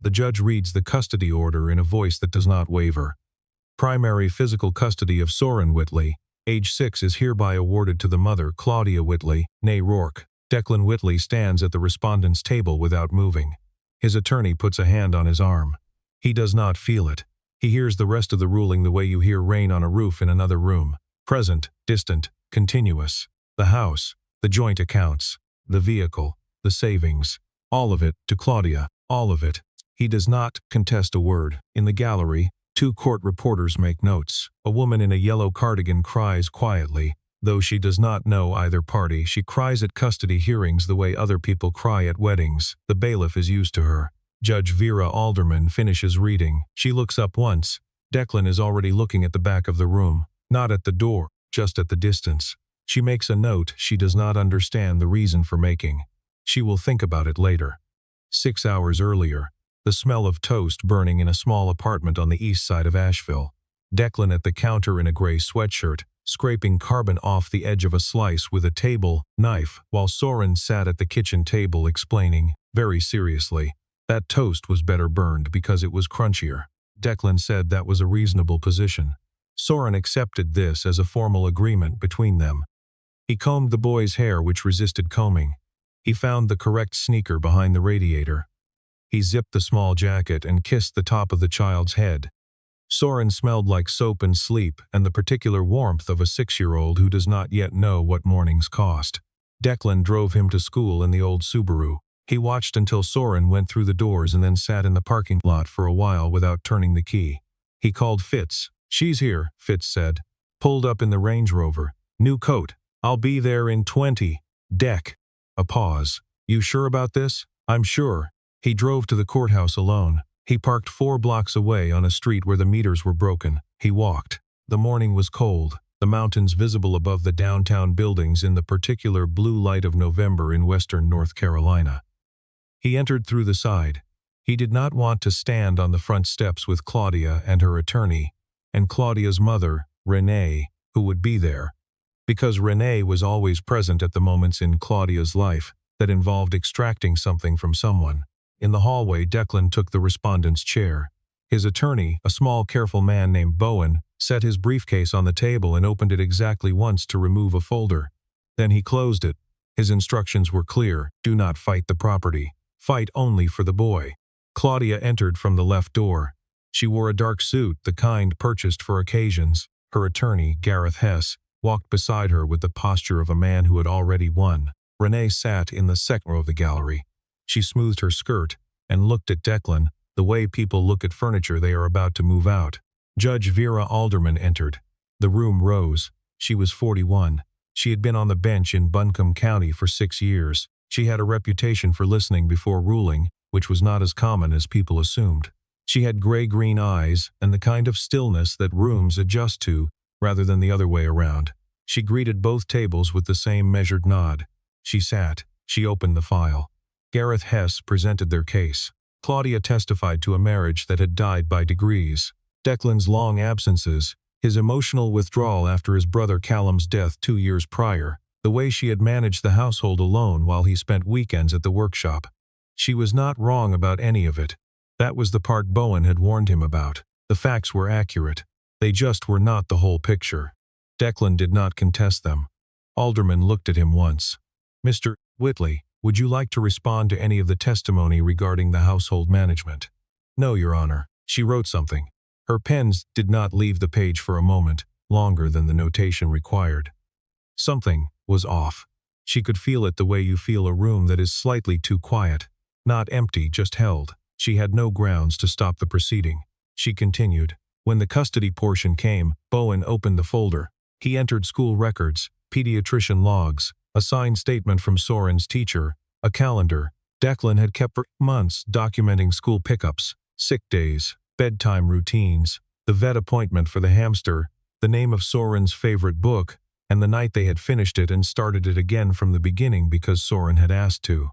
The judge reads the custody order in a voice that does not waver. Primary physical custody of Soren Whitley, age 6, is hereby awarded to the mother, Claudia Whitley, née Rourke. Declan Whitley stands at the respondent's table without moving. His attorney puts a hand on his arm. He does not feel it. He hears the rest of the ruling the way you hear rain on a roof in another room. Present, distant, continuous. The house, the joint accounts, the vehicle, the savings. All of it, to Claudia, all of it. He does not contest a word. In the gallery, 2 court reporters make notes. A woman in a yellow cardigan cries quietly. Though she does not know either party, she cries at custody hearings the way other people cry at weddings. The bailiff is used to her. Judge Vera Alderman finishes reading. She looks up once. Declan is already looking at the back of the room. Not at the door, just at the distance. She makes a note she does not understand the reason for making. She will think about it later. 6 hours earlier, the smell of toast burning in a small apartment on the east side of Asheville. Declan at the counter in a gray sweatshirt, scraping carbon off the edge of a slice with a table knife, while Soren sat at the kitchen table explaining, very seriously, that toast was better burned because it was crunchier. Declan said that was a reasonable position. Soren accepted this as a formal agreement between them. He combed the boy's hair, which resisted combing. He found the correct sneaker behind the radiator. He zipped the small jacket and kissed the top of the child's head. Soren smelled like soap and sleep and the particular warmth of a 6-year-old who does not yet know what mornings cost. Declan drove him to school in the old Subaru. He watched until Soren went through the doors and then sat in the parking lot for a while without turning the key. He called Fitz. "She's here," Fitz said. Pulled up in the Range Rover. "New coat. I'll be there in 20. Deck." A pause. "You sure about this?" "I'm sure." He drove to the courthouse alone. He parked 4 blocks away on a street where the meters were broken. He walked. The morning was cold, the mountains visible above the downtown buildings in the particular blue light of November in western North Carolina. He entered through the side. He did not want to stand on the front steps with Claudia and her attorney, and Claudia's mother, Renee, who would be there, because Renee was always present at the moments in Claudia's life that involved extracting something from someone. In the hallway, Declan took the respondent's chair. His attorney, a small, careful man named Bowen, set his briefcase on the table and opened it exactly once to remove a folder. Then he closed it. His instructions were clear: do not fight the property. Fight only for the boy. Claudia entered from the left door. She wore a dark suit, the kind purchased for occasions. Her attorney, Gareth Hess, walked beside her with the posture of a man who had already won. Renee sat in the second row of the gallery. She smoothed her skirt and looked at Declan, the way people look at furniture they are about to move out. Judge Vera Alderman entered. The room rose. She was 41. She had been on the bench in Buncombe County for 6 years. She had a reputation for listening before ruling, which was not as common as people assumed. She had gray-green eyes and the kind of stillness that rooms adjust to, rather than the other way around. She greeted both tables with the same measured nod. She sat. She opened the file. Gareth Hess presented their case. Claudia testified to a marriage that had died by degrees. Declan's long absences, his emotional withdrawal after his brother Callum's death 2 years prior, the way she had managed the household alone while he spent weekends at the workshop. She was not wrong about any of it. That was the part Bowen had warned him about. The facts were accurate. They just were not the whole picture. Declan did not contest them. Alderman looked at him once. "Mr. Whitley, would you like to respond to any of the testimony regarding the household management?" "No, Your Honor." She wrote something. Her pens did not leave the page for a moment, longer than the notation required. Something was off. She could feel it the way you feel a room that is slightly too quiet. Not empty, just held. She had no grounds to stop the proceeding. She continued. When the custody portion came, Bowen opened the folder. He entered school records, pediatrician logs, a signed statement from Soren's teacher, a calendar Declan had kept for months documenting school pickups, sick days, bedtime routines, the vet appointment for the hamster, the name of Soren's favorite book, and the night they had finished it and started it again from the beginning because Soren had asked to.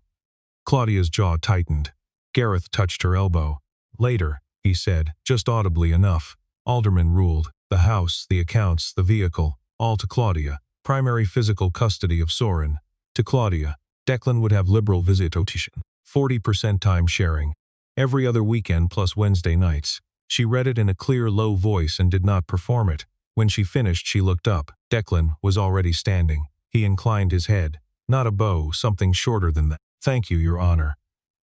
Claudia's jaw tightened. Gareth touched her elbow. "Later," he said, just audibly enough. Alderman ruled. The house, the accounts, the vehicle, all to Claudia. Primary physical custody of Soren. To Claudia. Declan would have liberal visitation. 40% time sharing. Every other weekend plus Wednesday nights. She read it in a clear, low voice and did not perform it. When she finished, she looked up. Declan was already standing. He inclined his head. Not a bow, something shorter than that. "Thank you, Your Honor."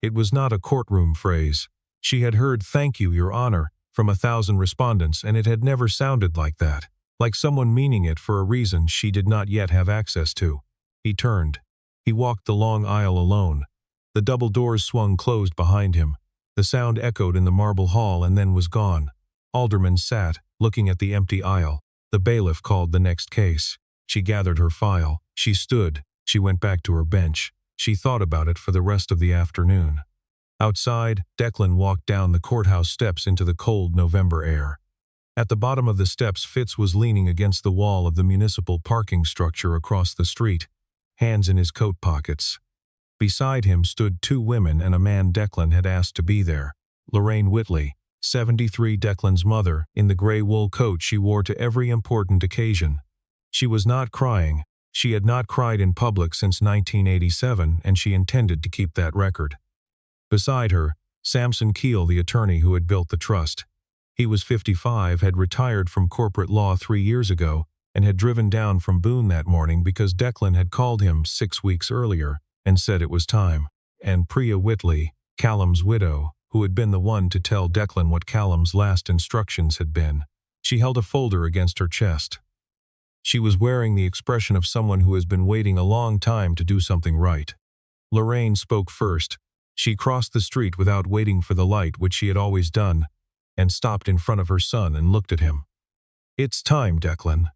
It was not a courtroom phrase. She had heard "Thank you, Your Honor" from 1,000 respondents, and it had never sounded like that. Like someone meaning it for a reason she did not yet have access to. He turned. He walked the long aisle alone. The double doors swung closed behind him. The sound echoed in the marble hall and then was gone. Alderman sat, looking at the empty aisle. The bailiff called the next case. She gathered her file. She stood. She went back to her bench. She thought about it for the rest of the afternoon. Outside, Declan walked down the courthouse steps into the cold November air. At the bottom of the steps, Fitz was leaning against the wall of the municipal parking structure across the street, hands in his coat pockets. Beside him stood 2 women and a man Declan had asked to be there. Lorraine Whitley, 73, Declan's mother, in the gray wool coat she wore to every important occasion. She was not crying. She had not cried in public since 1987, and she intended to keep that record. Beside her, Samson Keel, the attorney who had built the trust. He was 55, had retired from corporate law 3 years ago, and had driven down from Boone that morning because Declan had called him 6 weeks earlier and said it was time. And Priya Whitley, Callum's widow, who had been the one to tell Declan what Callum's last instructions had been. She held a folder against her chest. She was wearing the expression of someone who has been waiting a long time to do something right. Lorraine spoke first. She crossed the street without waiting for the light, which she had always done, and stopped in front of her son and looked at him. "It's time, Declan."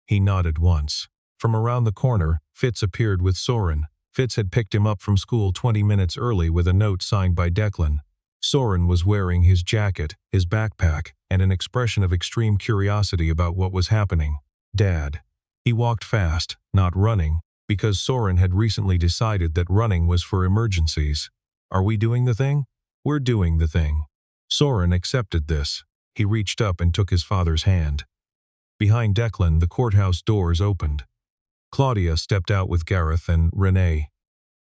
He nodded once. From around the corner, Fitz appeared with Soren. Fitz had picked him up from school 20 minutes early with a note signed by Declan. Soren was wearing his jacket, his backpack, and an expression of extreme curiosity about what was happening. "Dad." He walked fast, not running, because Soren had recently decided that running was for emergencies. "Are we doing the thing?" "We're doing the thing." Soren accepted this. He reached up and took his father's hand. Behind Declan, the courthouse doors opened. Claudia stepped out with Gareth and Renee.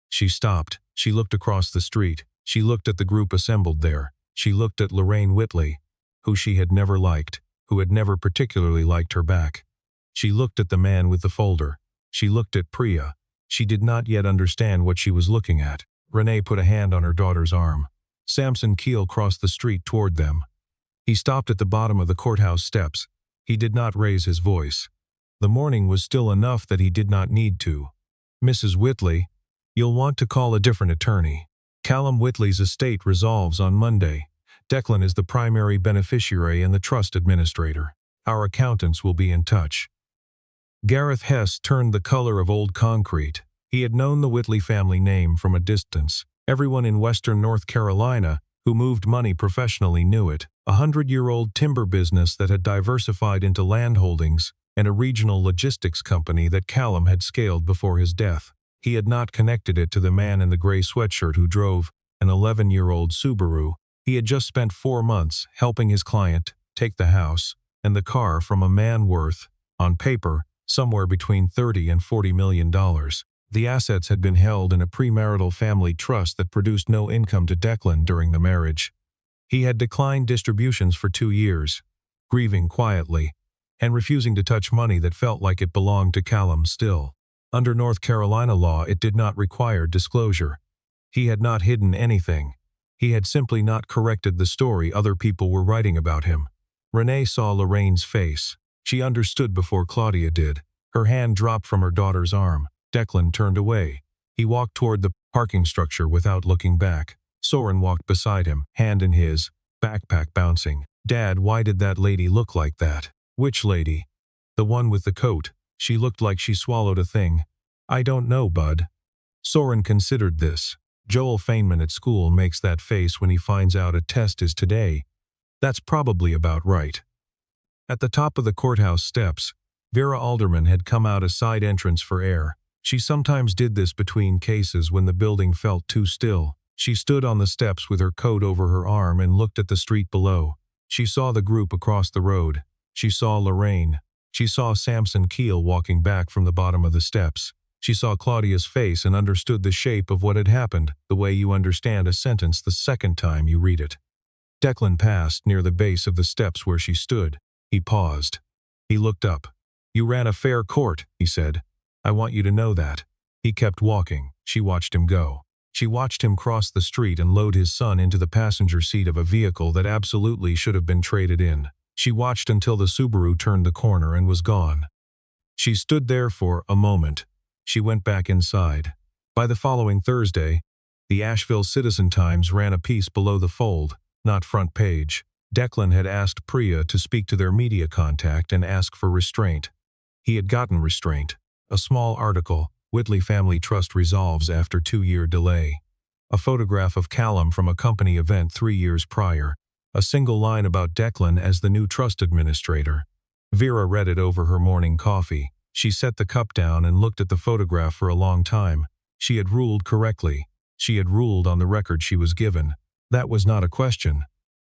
She stopped. She looked across the street. She looked at the group assembled there. She looked at Lorraine Whitley, who she had never liked, who had never particularly liked her back. She looked at the man with the folder. She looked at Priya. She did not yet understand what she was looking at. Renee put a hand on her daughter's arm. Samson Keel crossed the street toward them. He stopped at the bottom of the courthouse steps. He did not raise his voice. The morning was still enough that he did not need to. "Mrs. Whitley, you'll want to call a different attorney. Callum Whitley's estate resolves on Monday. Declan is the primary beneficiary and the trust administrator. Our accountants will be in touch." Gareth Hess turned the color of old concrete. He had known the Whitley family name from a distance. Everyone in western North Carolina who moved money professionally knew it. A 100-year-old timber business that had diversified into land holdings and a regional logistics company that Callum had scaled before his death. He had not connected it to the man in the gray sweatshirt who drove an 11-year-old Subaru. He had just spent 4 months helping his client take the house and the car from a man worth, on paper, somewhere between $30 and $40 million. The assets had been held in a premarital family trust that produced no income to Declan during the marriage. He had declined distributions for 2 years, grieving quietly, and refusing to touch money that felt like it belonged to Callum still. Under North Carolina law, it did not require disclosure. He had not hidden anything. He had simply not corrected the story other people were writing about him. Renee saw Lorraine's face. She understood before Claudia did. Her hand dropped from her daughter's arm. Declan turned away. He walked toward the parking structure without looking back. Soren walked beside him, hand in his, backpack bouncing. "Dad, why did that lady look like that?" "Which lady?" "The one with the coat. She looked like she swallowed a thing." "I don't know, bud." Soren considered this. Joel Feynman at school makes that face when he finds out a test is today. That's probably about right. At the top of the courthouse steps, Vera Alderman had come out a side entrance for air. She sometimes did this between cases when the building felt too still. She stood on the steps with her coat over her arm and looked at the street below. She saw the group across the road. She saw Lorraine. She saw Samson Keel walking back from the bottom of the steps. She saw Claudia's face and understood the shape of what had happened, the way you understand a sentence the second time you read it. Declan passed near the base of the steps where she stood. He paused. He looked up. "You ran a fair court," he said. "I want you to know that." He kept walking. She watched him go. She watched him cross the street and load his son into the passenger seat of a vehicle that absolutely should have been traded in. She watched until the Subaru turned the corner and was gone. She stood there for a moment. She went back inside. By the following Thursday, the Asheville Citizen-Times ran a piece below the fold, not front page. Declan had asked Priya to speak to their media contact and ask for restraint. He had gotten restraint. A small article, "Whitley Family Trust resolves after 2-year delay." A photograph of Callum from a company event 3 years prior. A single line about Declan as the new trust administrator. Vera read it over her morning coffee. She set the cup down and looked at the photograph for a long time. She had ruled correctly. She had ruled on the record she was given. That was not a question.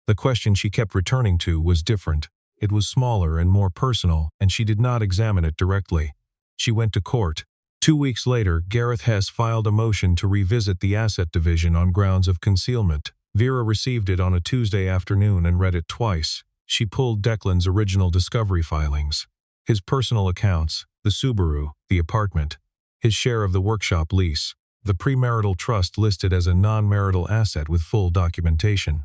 The question she kept returning to was different. It was smaller and more personal, and she did not examine it directly. She went to court. 2 weeks later, Gareth Hess filed a motion to revisit the asset division on grounds of concealment. Vera received it on a Tuesday afternoon and read it twice. She pulled Declan's original discovery filings. His personal accounts, the Subaru, the apartment, his share of the workshop lease, the premarital trust listed as a non-marital asset with full documentation.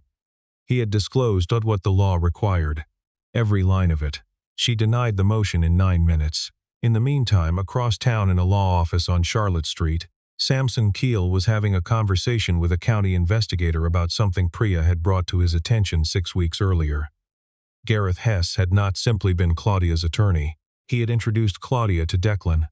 He had disclosed what the law required. Every line of it. She denied the motion in 9 minutes. In the meantime, across town in a law office on Charlotte Street, Samson Keel was having a conversation with a county investigator about something Priya had brought to his attention 6 weeks earlier. Gareth Hess had not simply been Claudia's attorney. He had introduced Claudia to Declan.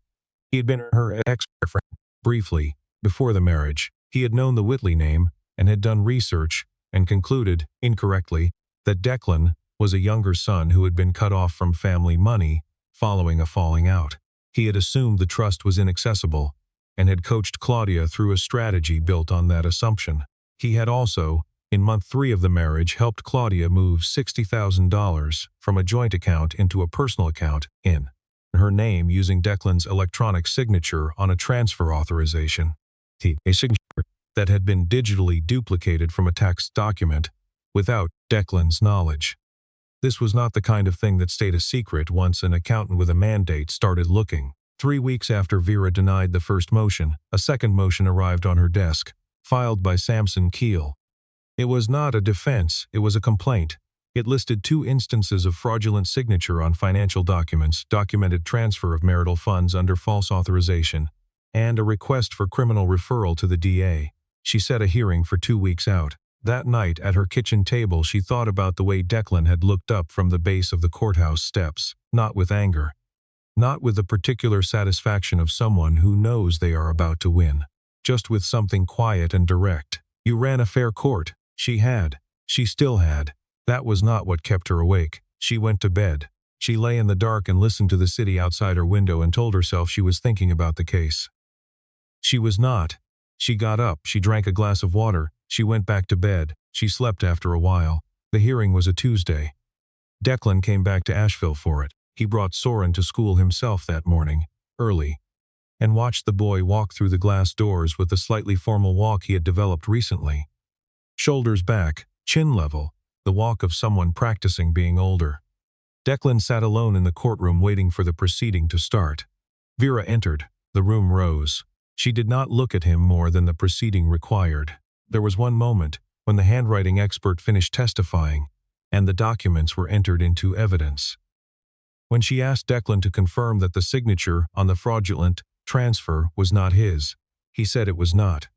He had been her ex-girlfriend. Briefly, before the marriage, he had known the Whitley name and had done research and concluded, incorrectly, that Declan was a younger son who had been cut off from family money following a falling out. He had assumed the trust was inaccessible and had coached Claudia through a strategy built on that assumption. He had also, in month 3 of the marriage, helped Claudia move $60,000 from a joint account into a personal account in her name using Declan's electronic signature on a transfer authorization. A signature that had been digitally duplicated from a tax document without Declan's knowledge. This was not the kind of thing that stayed a secret once an accountant with a mandate started looking. 3 weeks after Vera denied the first motion, a second motion arrived on her desk, filed by Samson Keel. It was not a defense, it was a complaint. It listed 2 instances of fraudulent signature on financial documents, documented transfer of marital funds under false authorization, and a request for criminal referral to the DA. She set a hearing for 2 weeks out. That night, at her kitchen table, she thought about the way Declan had looked up from the base of the courthouse steps, not with anger, not with the particular satisfaction of someone who knows they are about to win, just with something quiet and direct. You ran a fair court. She had. She still had. That was not what kept her awake. She went to bed. She lay in the dark and listened to the city outside her window and told herself she was thinking about the case. She was not. She got up, she drank a glass of water, she went back to bed, she slept after a while. The hearing was a Tuesday. Declan came back to Asheville for it. He brought Soren to school himself that morning, early, and watched the boy walk through the glass doors with the slightly formal walk he had developed recently. Shoulders back, chin level, the walk of someone practicing being older. Declan sat alone in the courtroom waiting for the proceeding to start. Vera entered. The room rose. She did not look at him more than the proceeding required. There was one moment, when the handwriting expert finished testifying, and the documents were entered into evidence. When she asked Declan to confirm that the signature on the fraudulent transfer was not his, he said it was not.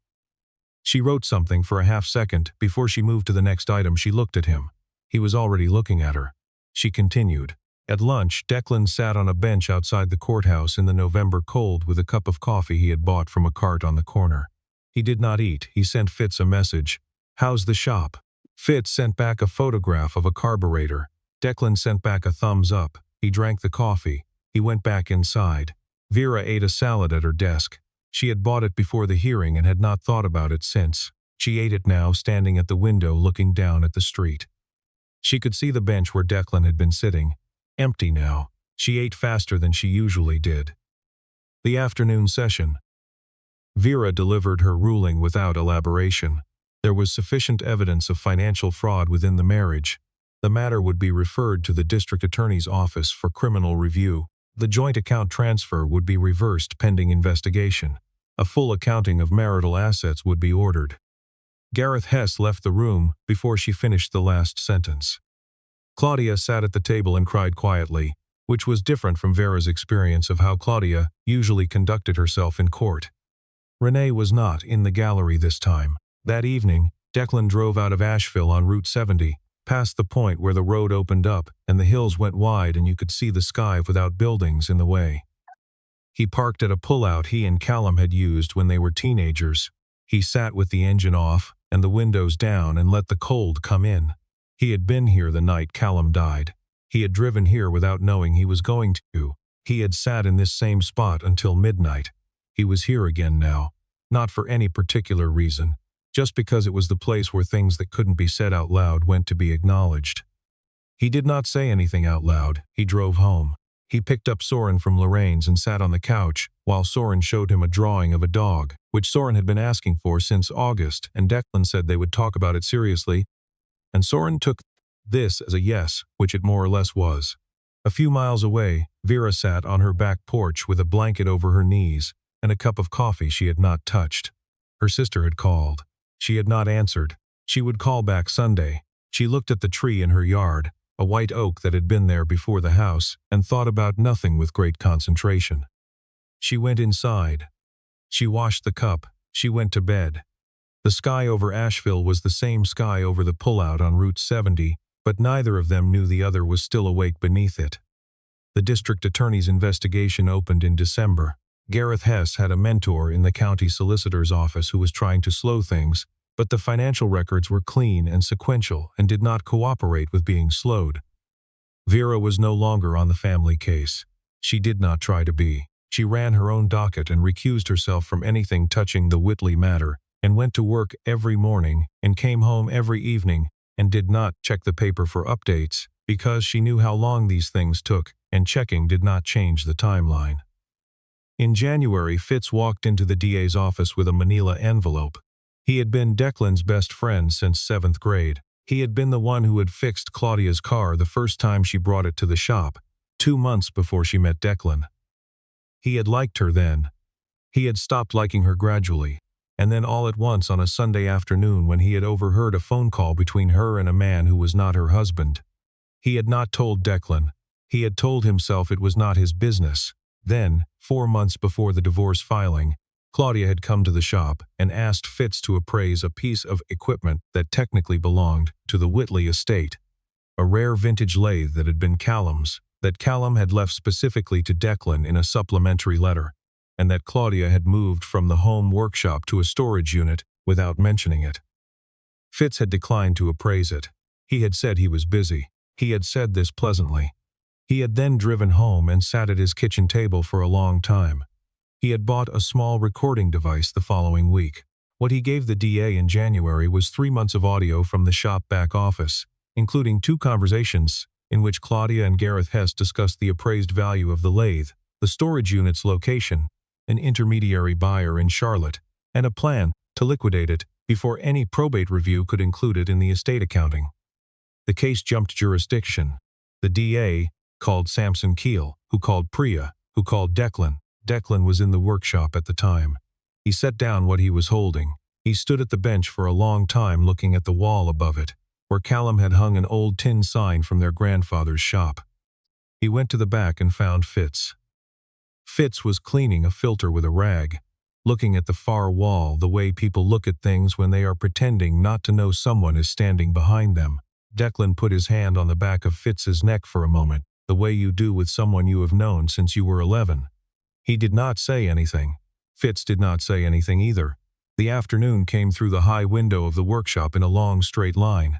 She wrote something for a half-second. Before she moved to the next item, she looked at him. He was already looking at her. She continued. At lunch, Declan sat on a bench outside the courthouse in the November cold with a cup of coffee he had bought from a cart on the corner. He did not eat. He sent Fitz a message. "How's the shop?" Fitz sent back a photograph of a carburetor. Declan sent back a thumbs up. He drank the coffee. He went back inside. Vera ate a salad at her desk. She had bought it before the hearing and had not thought about it since. She ate it now, standing at the window looking down at the street. She could see the bench where Declan had been sitting. Empty now. She ate faster than she usually did. The afternoon session. Vera delivered her ruling without elaboration. There was sufficient evidence of financial fraud within the marriage. The matter would be referred to the district attorney's office for criminal review. The joint account transfer would be reversed pending investigation. A full accounting of marital assets would be ordered. Gareth Hess left the room before she finished the last sentence. Claudia sat at the table and cried quietly, which was different from Vera's experience of how Claudia usually conducted herself in court. Renee was not in the gallery this time. That evening, Declan drove out of Asheville on Route 70, past the point where the road opened up and the hills went wide and you could see the sky without buildings in the way. He parked at a pullout he and Callum had used when they were teenagers. He sat with the engine off and the windows down and let the cold come in. He had been here the night Callum died. He had driven here without knowing he was going to. He had sat in this same spot until midnight. He was here again now, not for any particular reason, just because it was the place where things that couldn't be said out loud went to be acknowledged. He did not say anything out loud. He drove home. He picked up Soren from Lorraine's and sat on the couch, while Soren showed him a drawing of a dog, which Soren had been asking for since August, and Declan said they would talk about it seriously, and Soren took this as a yes, which it more or less was. A few miles away, Vera sat on her back porch with a blanket over her knees and a cup of coffee she had not touched. Her sister had called. She had not answered. She would call back Sunday. She looked at the tree in her yard, a white oak that had been there before the house, and thought about nothing with great concentration. She went inside. She washed the cup. She went to bed. The sky over Asheville was the same sky over the pullout on Route 70, but neither of them knew the other was still awake beneath it. The district attorney's investigation opened in December. Gareth Hess had a mentor in the county solicitor's office who was trying to slow things, but the financial records were clean and sequential and did not cooperate with being slowed. Vera was no longer on the family case. She did not try to be. She ran her own docket and recused herself from anything touching the Whitley matter, and went to work every morning and came home every evening and did not check the paper for updates because she knew how long these things took, and checking did not change the timeline. In January, Fitz walked into the DA's office with a manila envelope. He had been Declan's best friend since 7th grade. He had been the one who had fixed Claudia's car the first time she brought it to the shop, 2 months before she met Declan. He had liked her then. He had stopped liking her gradually, and then all at once on a Sunday afternoon when he had overheard a phone call between her and a man who was not her husband. He had not told Declan. He had told himself it was not his business. Then, 4 months before the divorce filing, Claudia had come to the shop and asked Fitz to appraise a piece of equipment that technically belonged to the Whitley estate, a rare vintage lathe that had been Callum's, that Callum had left specifically to Declan in a supplementary letter, and that Claudia had moved from the home workshop to a storage unit without mentioning it. Fitz had declined to appraise it. He had said he was busy. He had said this pleasantly. He had then driven home and sat at his kitchen table for a long time. He had bought a small recording device the following week. What he gave the DA in January was 3 months of audio from the shop back office, including 2 conversations in which Claudia and Gareth Hess discussed the appraised value of the lathe, the storage unit's location, an intermediary buyer in Charlotte, and a plan to liquidate it before any probate review could include it in the estate accounting. The case jumped jurisdiction. The DA called Samson Keel, who called Priya, who called Declan. Declan was in the workshop at the time. He set down what he was holding. He stood at the bench for a long time looking at the wall above it, where Callum had hung an old tin sign from their grandfather's shop. He went to the back and found Fitz. Fitz was cleaning a filter with a rag, looking at the far wall the way people look at things when they are pretending not to know someone is standing behind them. Declan put his hand on the back of Fitz's neck for a moment, the way you do with someone you have known since you were 11. He did not say anything. Fitz did not say anything either. The afternoon came through the high window of the workshop in a long straight line.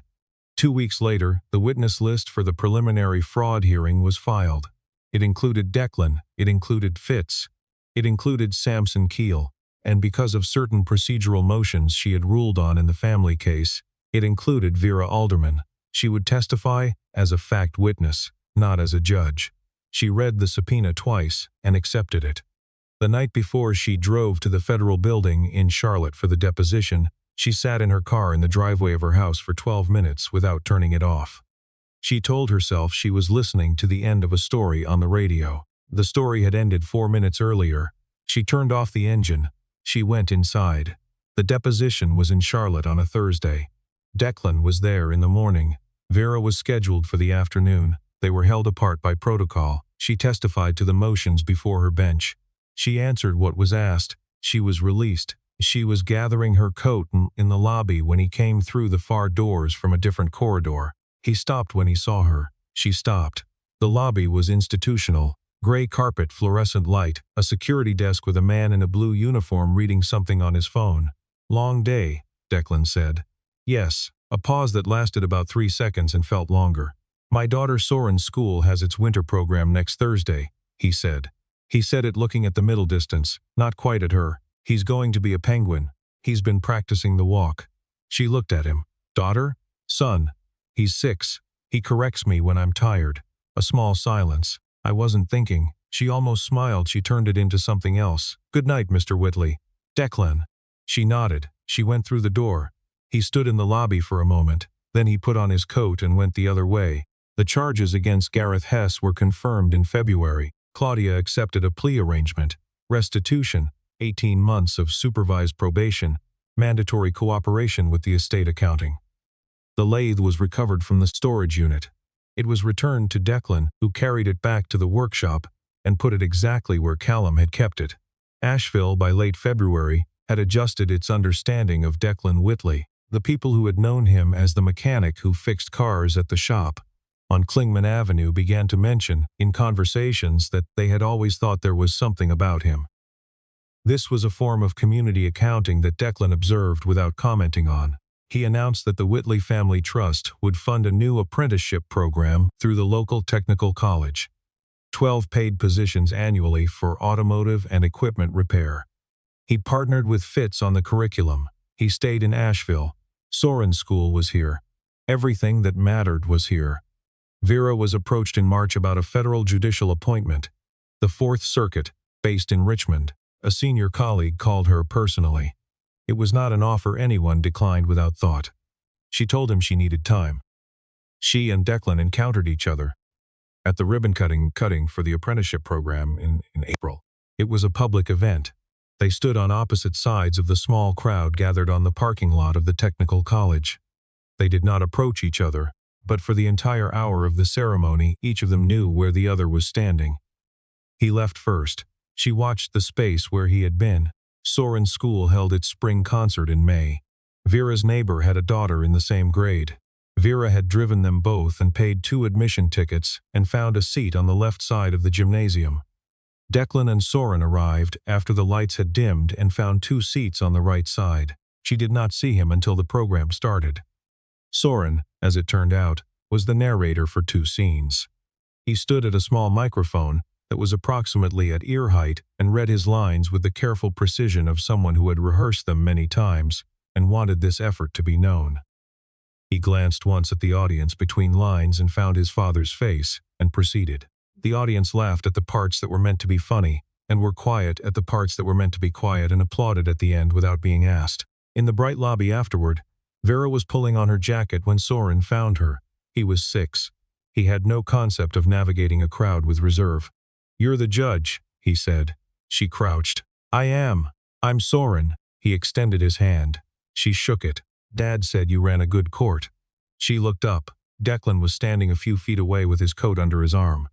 2 weeks later, the witness list for the preliminary fraud hearing was filed. It included Declan, it included Fitz, it included Samson Keel, and because of certain procedural motions she had ruled on in the family case, it included Vera Alderman. She would testify as a fact witness, not as a judge. She read the subpoena twice and accepted it. The night before she drove to the federal building in Charlotte for the deposition, she sat in her car in the driveway of her house for 12 minutes without turning it off. She told herself she was listening to the end of a story on the radio. The story had ended 4 minutes earlier. She turned off the engine. She went inside. The deposition was in Charlotte on a Thursday. Declan was there in the morning. Vera was scheduled for the afternoon. They were held apart by protocol. She testified to the motions before her bench. She answered what was asked. She was released. She was gathering her coat in the lobby when he came through the far doors from a different corridor. He stopped when he saw her. She stopped. The lobby was institutional. Gray carpet, fluorescent light, a security desk with a man in a blue uniform reading something on his phone. "Long day," Declan said. "Yes," a pause that lasted about 3 seconds and felt longer. "My daughter Soren's school has its winter program next Thursday," he said. He said it looking at the middle distance, not quite at her. "He's going to be a penguin. He's been practicing the walk." She looked at him. "Daughter? Son. He's 6. He corrects me when I'm tired." A small silence. "I wasn't thinking." She almost smiled. She turned it into something else. "Good night, Mr. Whitley." "Declan." She nodded. She went through the door. He stood in the lobby for a moment. Then he put on his coat and went the other way. The charges against Gareth Hess were confirmed in February. Claudia accepted a plea arrangement. Restitution, 18 months of supervised probation, mandatory cooperation with the estate accounting. The lathe was recovered from the storage unit. It was returned to Declan, who carried it back to the workshop and put it exactly where Callum had kept it. Asheville, by late February, had adjusted its understanding of Declan Whitley. The people who had known him as the mechanic who fixed cars at the shop on Clingman Avenue began to mention, in conversations, that they had always thought there was something about him. This was a form of community accounting that Declan observed without commenting on. He announced that the Whitley Family Trust would fund a new apprenticeship program through the local technical college. 12 paid positions annually for automotive and equipment repair. He partnered with Fitz on the curriculum. He stayed in Asheville. Soren's school was here. Everything that mattered was here. Vera was approached in March about a federal judicial appointment. The Fourth Circuit, based in Richmond. A senior colleague called her personally. It was not an offer anyone declined without thought. She told him she needed time. She and Declan encountered each other at the ribbon cutting for the apprenticeship program in April. It was a public event. They stood on opposite sides of the small crowd gathered on the parking lot of the technical college. They did not approach each other, but for the entire hour of the ceremony, each of them knew where the other was standing. He left first. She watched the space where he had been. Soren's school held its spring concert in May. Vera's neighbor had a daughter in the same grade. Vera had driven them both and paid 2 admission tickets and found a seat on the left side of the gymnasium. Declan and Soren arrived after the lights had dimmed and found 2 seats on the right side. She did not see him until the program started. Soren, as it turned out, was the narrator for 2 scenes. He stood at a small microphone that was approximately at ear height and read his lines with the careful precision of someone who had rehearsed them many times and wanted this effort to be known. He glanced once at the audience between lines and found his father's face, and proceeded. The audience laughed at the parts that were meant to be funny, and were quiet at the parts that were meant to be quiet, and applauded at the end without being asked. In the bright lobby afterward, Vera was pulling on her jacket when Soren found her. He was 6. He had no concept of navigating a crowd with reserve. "You're the judge," he said. She crouched. "I am. I'm Soren." He extended his hand. She shook it. "Dad said you ran a good court." She looked up. Declan was standing a few feet away with his coat under his arm.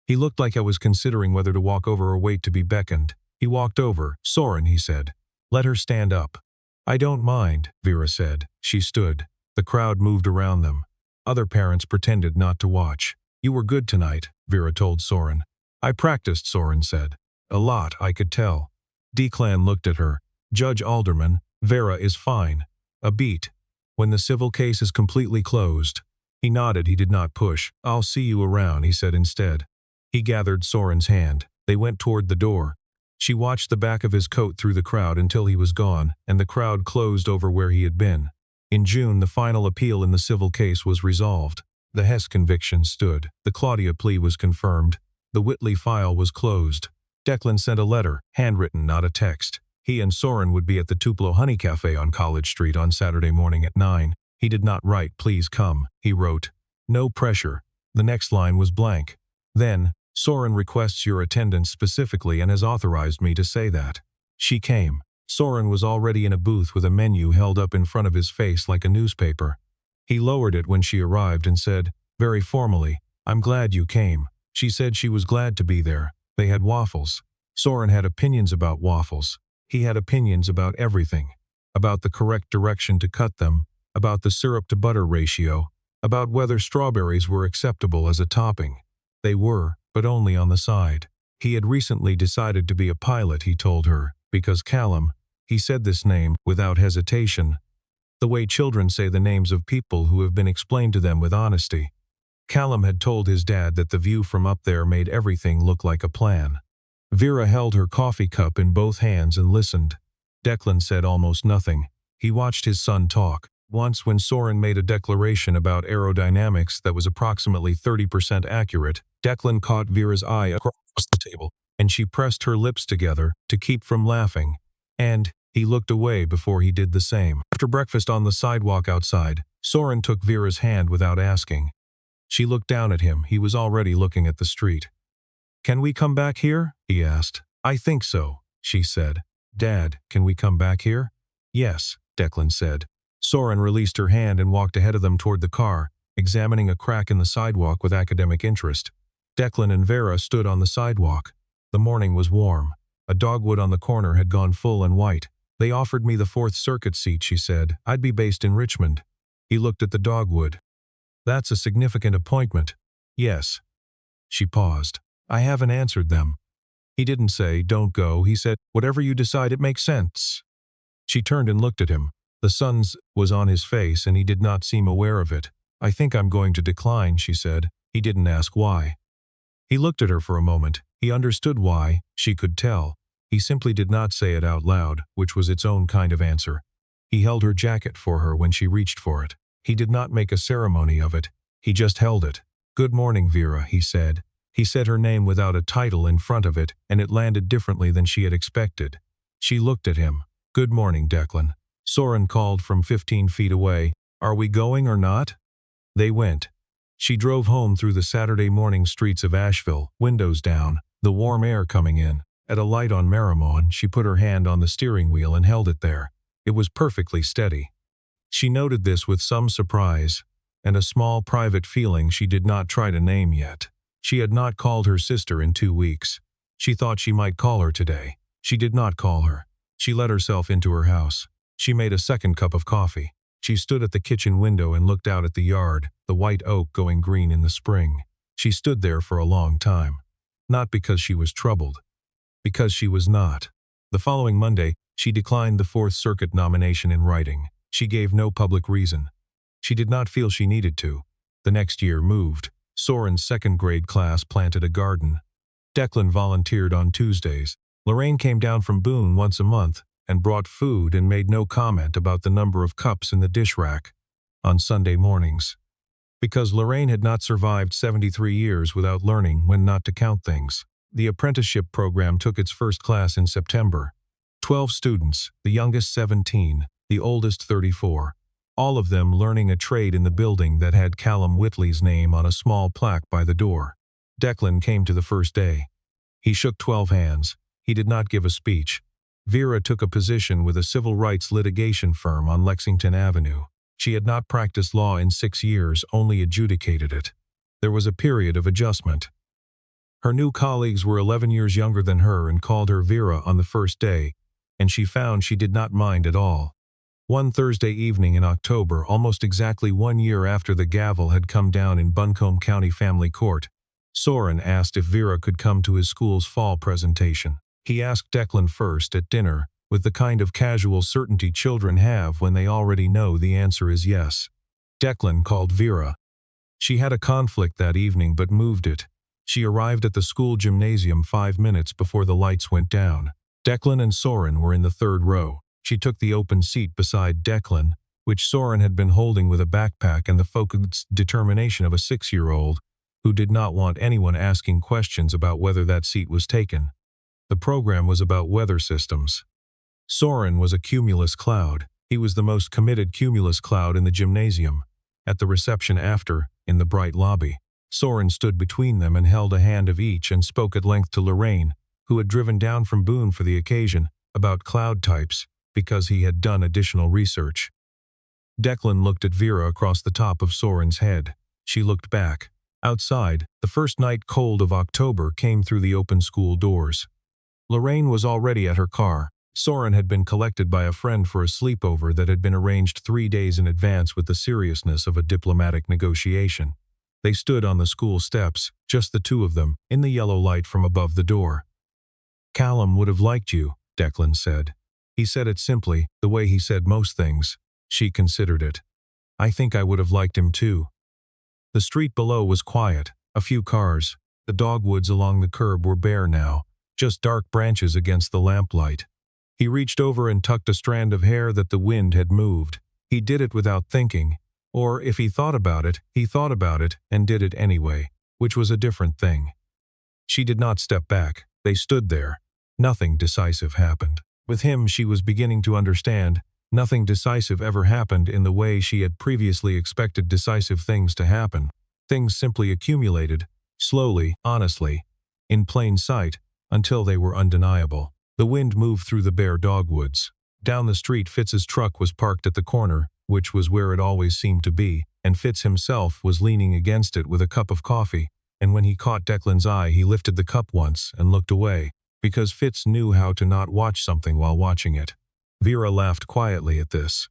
He looked like I was considering whether to walk over or wait to be beckoned. He walked over. "Soren," he said. "Let her stand up." "I don't mind," Vera said. She stood. The crowd moved around them. Other parents pretended not to watch. "You were good tonight," Vera told Soren. "I practiced," Soren said. "A lot, I could tell." Declan looked at her. "Judge Alderman, Vera is fine. A beat. When the civil case is completely closed." He nodded. He did not push. "I'll see you around," he said instead. He gathered Soren's hand. They went toward the door. She watched the back of his coat through the crowd until he was gone, and the crowd closed over where he had been. In June, the final appeal in the civil case was resolved. The Hess conviction stood. The Claudia plea was confirmed. The Whitley file was closed. Declan sent a letter, handwritten, not a text. He and Soren would be at the Tupelo Honey Cafe on College Street on Saturday morning at 9. He did not write, "Please come." He wrote, "No pressure." The next line was blank. Then, "Soren requests your attendance specifically and has authorized me to say that." She came. Soren was already in a booth with a menu held up in front of his face like a newspaper. He lowered it when she arrived and said, very formally, "I'm glad you came." She said she was glad to be there. They had waffles. Soren had opinions about waffles. He had opinions about everything. About the correct direction to cut them, about the syrup-to-butter ratio, about whether strawberries were acceptable as a topping. They were, but only on the side. He had recently decided to be a pilot, he told her, because Callum, he said this name without hesitation, the way children say the names of people who have been explained to them with honesty. Callum had told his dad that the view from up there made everything look like a plan. Vera held her coffee cup in both hands and listened. Declan said almost nothing. He watched his son talk. Once when Soren made a declaration about aerodynamics that was approximately 30% accurate, Declan caught Vera's eye across the table, and she pressed her lips together to keep from laughing, and he looked away before he did the same. After breakfast on the sidewalk outside, Soren took Vera's hand without asking. She looked down at him. He was already looking at the street. "Can we come back here?" he asked. "I think so," she said. "Dad, can we come back here?" "Yes," Declan said. Soren released her hand and walked ahead of them toward the car, examining a crack in the sidewalk with academic interest. Declan and Vera stood on the sidewalk. The morning was warm. A dogwood on the corner had gone full and white. "They offered me the Fourth Circuit seat," she said. "I'd be based in Richmond." He looked at the dogwood. "That's a significant appointment." "Yes." She paused. "I haven't answered them." He didn't say, "Don't go." He said, "Whatever you decide, it makes sense." She turned and looked at him. The sun was on his face and he did not seem aware of it. "I think I'm going to decline," she said. He didn't ask why. He looked at her for a moment. He understood why, she could tell. He simply did not say it out loud, which was its own kind of answer. He held her jacket for her when she reached for it. He did not make a ceremony of it. He just held it. "Good morning, Vera," he said. He said her name without a title in front of it, and it landed differently than she had expected. She looked at him. "Good morning, Declan." Soren called from 15 feet away, "Are we going or not?" They went. She drove home through the Saturday morning streets of Asheville, windows down, the warm air coming in. At a light on Marymount, she put her hand on the steering wheel and held it there. It was perfectly steady. She noted this with some surprise, and a small private feeling she did not try to name yet. She had not called her sister in 2 weeks. She thought she might call her today. She did not call her. She let herself into her house. She made a second cup of coffee. She stood at the kitchen window and looked out at the yard, the white oak going green in the spring. She stood there for a long time. Not because she was troubled. Because she was not. The following Monday, she declined the Fourth Circuit nomination in writing. She gave no public reason. She did not feel she needed to. The next year moved. Soren's second-grade class planted a garden. Declan volunteered on Tuesdays. Lorraine came down from Boone once a month and brought food and made no comment about the number of cups in the dish rack on Sunday mornings. Because Lorraine had not survived 73 years without learning when not to count things. The apprenticeship program took its first class in September. 12 students, the youngest 17, the oldest 34. All of them learning a trade in the building that had Callum Whitley's name on a small plaque by the door. Declan came to the first day. He shook 12 hands. He did not give a speech. Vera took a position with a civil rights litigation firm on Lexington Avenue. She had not practiced law in 6 years, only adjudicated it. There was a period of adjustment. Her new colleagues were 11 years younger than her and called her Vera on the first day, and she found she did not mind at all. One Thursday evening in October, almost exactly 1 year after the gavel had come down in Buncombe County Family Court, Soren asked if Vera could come to his school's fall presentation. He asked Declan first at dinner, with the kind of casual certainty children have when they already know the answer is yes. Declan called Vera. She had a conflict that evening but moved it. She arrived at the school gymnasium 5 minutes before the lights went down. Declan and Soren were in the third row. She took the open seat beside Declan, which Soren had been holding with a backpack and the focused determination of a 6-year-old who did not want anyone asking questions about whether that seat was taken. The program was about weather systems. Soren was a cumulus cloud. He was the most committed cumulus cloud in the gymnasium. At the reception after, in the bright lobby, Soren stood between them and held a hand of each and spoke at length to Lorraine, who had driven down from Buil for the occasion, about cloud types, because he had done additional research. Declan looked at Vera across the top of Soren's head. She looked back. Outside, the first night cold of October came through the open school doors. Lorraine was already at her car. Soren had been collected by a friend for a sleepover that had been arranged 3 days in advance with the seriousness of a diplomatic negotiation. They stood on the school steps, just the two of them, in the yellow light from above the door. "Callum would have liked you," Declan said. He said it simply, the way he said most things. She considered it. "I think I would have liked him too." The street below was quiet, a few cars. The dogwoods along the curb were bare now, just dark branches against the lamplight. He reached over and tucked a strand of hair that the wind had moved. He did it without thinking, or if he thought about it and did it anyway, which was a different thing. She did not step back. They stood there. Nothing decisive happened. With him, she was beginning to understand, nothing decisive ever happened in the way she had previously expected decisive things to happen. Things simply accumulated, slowly, honestly, in plain sight, until they were undeniable. The wind moved through the bare dogwoods. Down the street, Fitz's truck was parked at the corner, which was where it always seemed to be, and Fitz himself was leaning against it with a cup of coffee, and when he caught Declan's eye he lifted the cup once and looked away, because Fitz knew how to not watch something while watching it. Vera laughed quietly at this.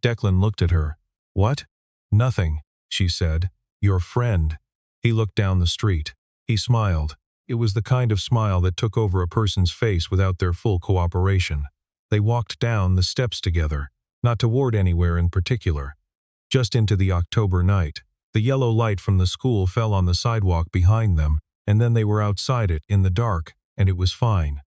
Declan looked at her. "What?" "Nothing," she said. "Your friend." He looked down the street. He smiled. It was the kind of smile that took over a person's face without their full cooperation. They walked down the steps together, not toward anywhere in particular, just into the October night. The yellow light from the school fell on the sidewalk behind them, and then they were outside it in the dark, and it was fine.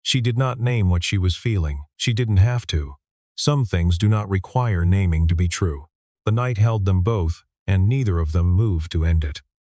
She did not name what she was feeling. She didn't have to. Some things do not require naming to be true. The night held them both, and neither of them moved to end it.